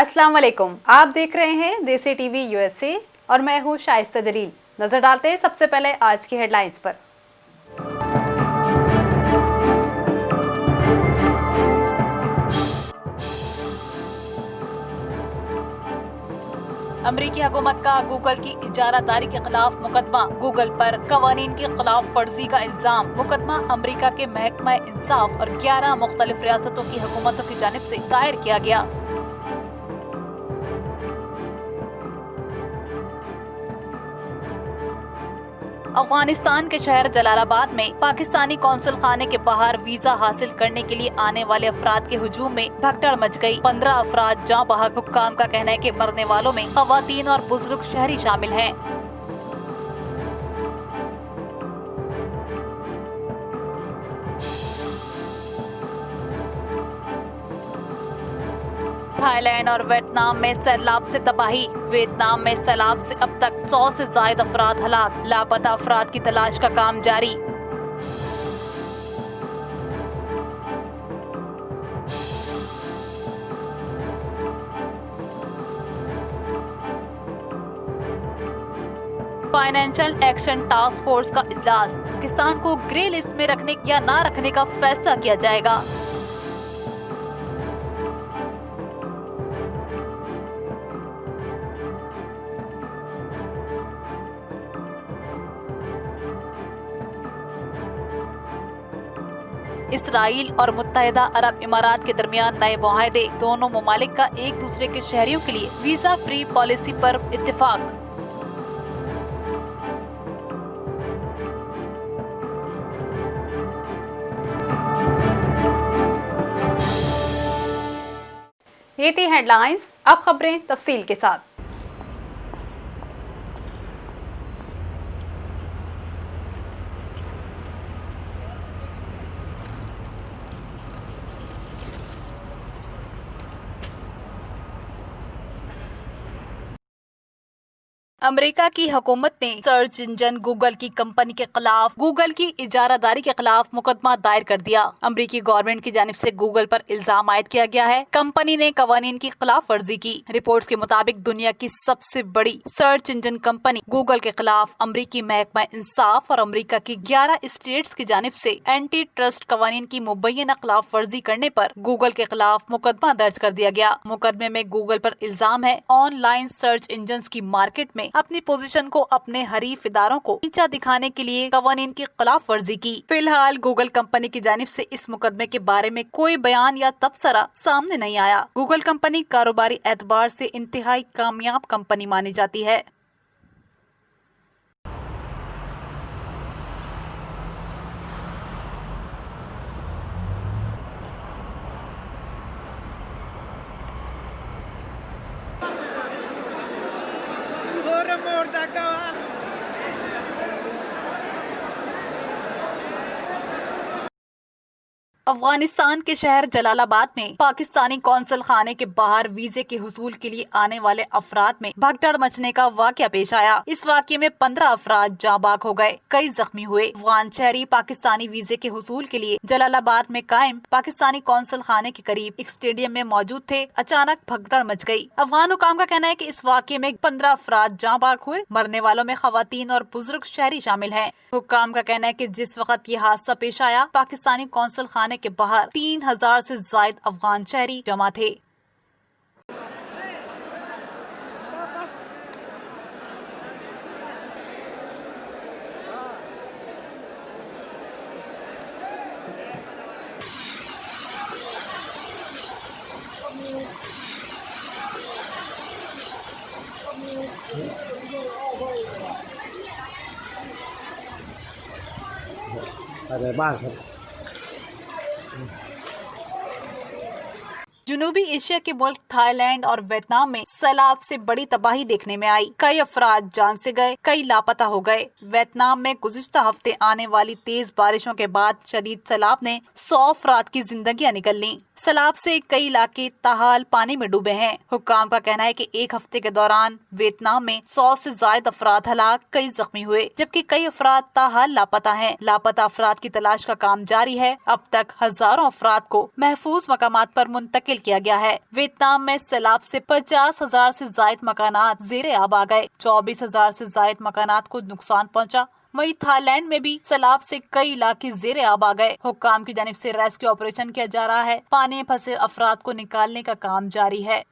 अस्सलाम वालेकुम। आप देख रहे हैं देसी टीवी यूएसए और मैं हूं शाइस्ता जलील। नजर डालते हैं सबसे पहले आज की हेडलाइंस पर। अमरीकी हुकूमत का गूगल की इजारादारी के खिलाफ मुकदमा, गूगल पर कवानीन की खिलाफ वर्जी का इल्जाम। मुकदमा अमरीका के महकमा इंसाफ और 11 मुख्तलिफ रियासतों की हुकूमतों की जानिब से दायर किया गया। अफगानिस्तान के शहर जलालाबाद में पाकिस्तानी कौंसल खाने के बाहर वीजा हासिल करने के लिए आने वाले अफराद के हुजूम में भगदड़ मच गई। 15 अफराद जाँ बहक। हुक्काम का कहना है कि मरने वालों में खवातीन और बुजुर्ग शहरी शामिल हैं। थाईलैंड और वियतनाम में सैलाब से तबाही। वियतनाम में सैलाब से अब तक 100 से ज्यादा अफराद हलाक। लापता अफराद की तलाश का काम जारी। फाइनेंशियल एक्शन टास्क फोर्स का इजलास। किसान को ग्रे लिस्ट में रखने या न रखने का फैसला किया जाएगा। इसराइल और मुत्तहिदा अरब इमारात के दरमियान नए मुआहदे। दोनों ममालिक का एक दूसरे के शहरियों के लिए वीजा फ्री पॉलिसी पर इत्तेफाक। ये थी हेडलाइंस। अब खबरें तफसील के साथ। अमेरिका की हुकूमत ने सर्च इंजन गूगल की कंपनी के खिलाफ गूगल की इजारादारी के खिलाफ मुकदमा दायर कर दिया। अमेरिकी गवर्नमेंट की जानिब से गूगल पर इल्जाम आयद किया गया है कंपनी ने कवानीन की खिलाफ वर्जी की। रिपोर्ट्स के मुताबिक दुनिया की सबसे बड़ी सर्च इंजन कंपनी गूगल के खिलाफ अमेरिकी महकमा इंसाफ और अमेरिका की 11 स्टेट्स की जानिब से एंटी ट्रस्ट कवानीन की मुबैना खिलाफ वर्जी करने पर गूगल के खिलाफ मुकदमा दर्ज कर दिया गया। मुकदमे में गूगल पर इल्जाम है ऑनलाइन सर्च इंजन की मार्केट में अपनी पोजीशन को अपने हरीफ इदारों को नीचा दिखाने के लिए कवानीन की खिलाफ वर्जी की। फिलहाल गूगल कंपनी की जानिब से इस मुकदमे के बारे में कोई बयान या तबसरा सामने नहीं आया। गूगल कंपनी कारोबारी एतबार से इंतहाई कामयाब कंपनी मानी जाती है। अफगानिस्तान के शहर जलालाबाद में पाकिस्तानी कौंसल खाने के बाहर वीजे के हुसूल के लिए आने वाले अफराद में भगदड़ मचने का वाकया पेश आया। इस वाकये में 15 अफराद जाँ बाग हो गए, कई जख्मी हुए। अफगान शहरी पाकिस्तानी वीजे के हुसूल के लिए जलालाबाद में कायम पाकिस्तानी कौंसल खाने के करीब एक स्टेडियम में मौजूद थे। अचानक भगदड़ मच गई। अफगान हुकाम का कहना है कि इस वाकये में 15 अफराद जाँ बाग हुए। मरने वालों में खवातीन और बुजुर्ग शहरी शामिल हैं। हुकाम का कहना है कि जिस वक्त ये हादसा पेश आया पाकिस्तानी कौंसल खाने के बाहर 3000 से ज्यादा अफगान शहरी जमा थे।อะไรบ้างครับ जनूबी एशिया के मुल्क थाईलैंड और वियतनाम में सैलाब से बड़ी तबाही देखने में आई। कई अफराद जान से गए, कई लापता हो गए। वियतनाम में गुज़िश्ता हफ्ते आने वाली तेज बारिशों के बाद शदीद सैलाब ने 100 अफराद की जिंदगियां निकल ली। सैलाब से कई इलाके ताहाल पानी में डूबे हैं। हुक्काम का कहना है कि एक हफ्ते के दौरान वियतनाम में 100 से ज्यादा अफराद हलाक, कई जख्मी हुए, जबकि कई अफराद ताहाल लापता हैं। लापता अफराद की तलाश का काम जारी है। अब तक हजारों अफराद को महफूज मकामात पर मुंतकिल किया गया है। वियतनाम में सैलाब से 50,000 से ज्यादा मकानात ज़ेरे आब आ गए। 24,000 से ज्यादा मकानात को नुकसान पहुंचा। वहीं थाईलैंड में भी सैलाब से कई इलाके ज़ेरे आब आ गए। हुक्काम की जानिब से रेस्क्यू ऑपरेशन किया जा रहा है। पानी में फंसे अफराद को निकालने का काम जारी है।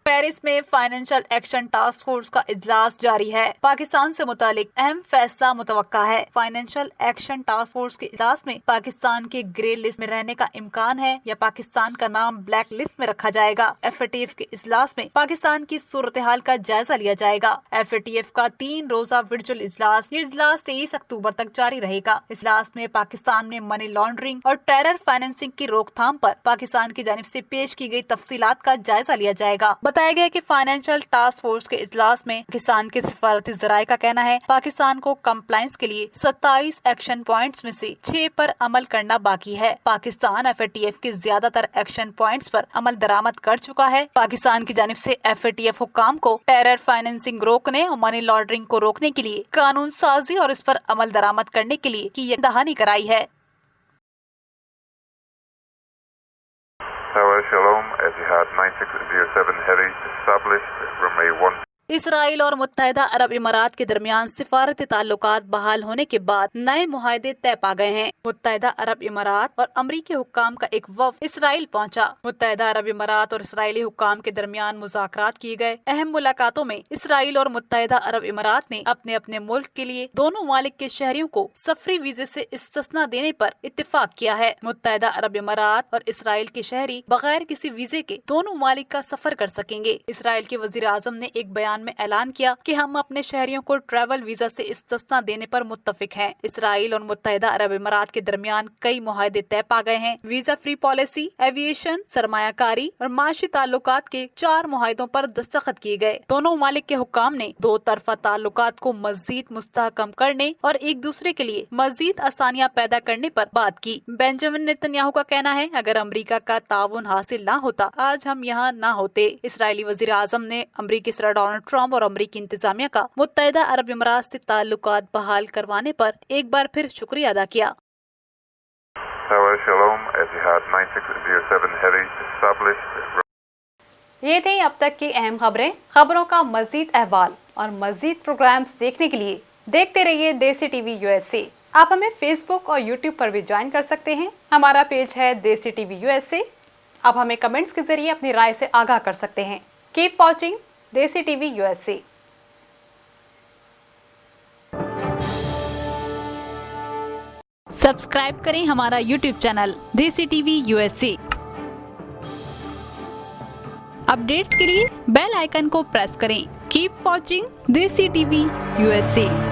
पेरिस में फाइनेंशियल एक्शन टास्क फोर्स का इजलास जारी है। पाकिस्तान से मुतालिक अहम फैसला मुतवक्का है। फाइनेंशियल एक्शन टास्क फोर्स के इजलास में पाकिस्तान के ग्रे लिस्ट में रहने का इम्कान है या पाकिस्तान का नाम ब्लैक लिस्ट में रखा जाएगा। FATF के इजलास में पाकिस्तान की सूरत हाल का जायजा लिया जाएगा। FATF का 3 रोजा वर्चुअल इजलास, ये इजलास 23 अक्टूबर तक जारी रहेगा। इजलास में पाकिस्तान में मनी लॉन्ड्रिंग और टेरर फाइनेंसिंग की रोकथाम पर पाकिस्तान की जानिब से पेश की गई तफसीलात का जायजा लिया जाएगा। बताया गया कि फाइनेंशियल टास्क फोर्स के इजलास में पाकिस्तान के सिफारती ज़राए का कहना है पाकिस्तान को कंप्लायंस के लिए 27 एक्शन पॉइंट्स में से 6 पर अमल करना बाकी है। पाकिस्तान FATF के ज्यादातर एक्शन पॉइंट्स पर अमल दरामद कर चुका है। पाकिस्तान की जानिब से FATF हुक्काम को टेरर फाइनेंसिंग रोकने और मनी लॉन्ड्रिंग को रोकने के लिए कानून साजी और इस पर अमल दरामद करने के लिए की दहानी कराई है। Tower Shalom, Etihad 9607 Heavy, established runway 1. Israel और मुत्तहिदा अरब इमारात के दरमियान सिफारती ताल्लुकात बहाल होने के बाद नए मुआहदे तय पा गए हैं। मुत्तहिदा अरब इमारात और अमरीकी हुक्काम का एक वफ़द इसराइल पहुंचा। मुत्तहिदा अरब इमारात और इसराइली हुक्काम के दरमियान मुज़ाकरात किए गए। अहम मुलाकातों में इसराइल और मुत्तहिदा अरब इमारात ने अपने अपने मुल्क के लिए दोनों मालिक के शहरियों को सफरी वीजे से इस्तिस्ना देने पर इत्तेफाक किया है। मुत्तहिदा अरब इमारात और इसराइल के शहरी बगैर किसी वीजे के दोनों मालिक का सफर कर सकेंगे। इसराइल के वजीर आज़म ने एक बयान में ऐलान किया कि हम अपने शहरियों को ट्रैवल वीजा से इस्तिस्ना देने पर मुत्तफिक हैं। इसराइल और मुत्तहिदा अरब इमारात के दरमियान कई मुआहदे तय पा गए हैं। वीजा फ्री पॉलिसी, एविएशन, सरमायाकारी और माशी ताल्लुकात के 4 मुआहदों पर दस्तखत किए गए। दोनों मालिक के हुक्काम ने 2 तरफा ताल्लुकात को मजीद मुस्तहकम करने और एक दूसरे के लिए मजीद आसानियां पैदा करने पर बात की। बेंजामिन नेतन्याहू का कहना है अगर अमरीका का ताउन हासिल न होता आज हम यहाँ न होते। इसराइली वजीर आज़म ने अमरीकी सदर डोनाल्ड ट्रंप और अमरीकी इंतजामिया का मुत्तहिदा अरब इमारात से ताल्लुकात बहाल करवाने पर एक बार फिर शुक्रिया अदा किया। Tower Shalom, Etihad 9607 Heavy, established. ये थी अब तक की अहम खबरें। खबरों का मजीद अहवाल और मजीद प्रोग्राम्स देखने के लिए देखते रहिए देसी टीवी USA। आप हमें फेसबुक और यूट्यूब पर भी ज्वाइन कर सकते हैं। हमारा पेज है देसी टीवी USA। आप हमें कमेंट्स के जरिए अपनी राय से आगाह कर सकते हैं। कीप वॉचिंग देसी टीवी USA। सब्सक्राइब करें हमारा YouTube चैनल देसी टीवी USA। अपडेट्स के लिए बेल आइकन को प्रेस करें। कीप वॉचिंग देसी टीवी USA।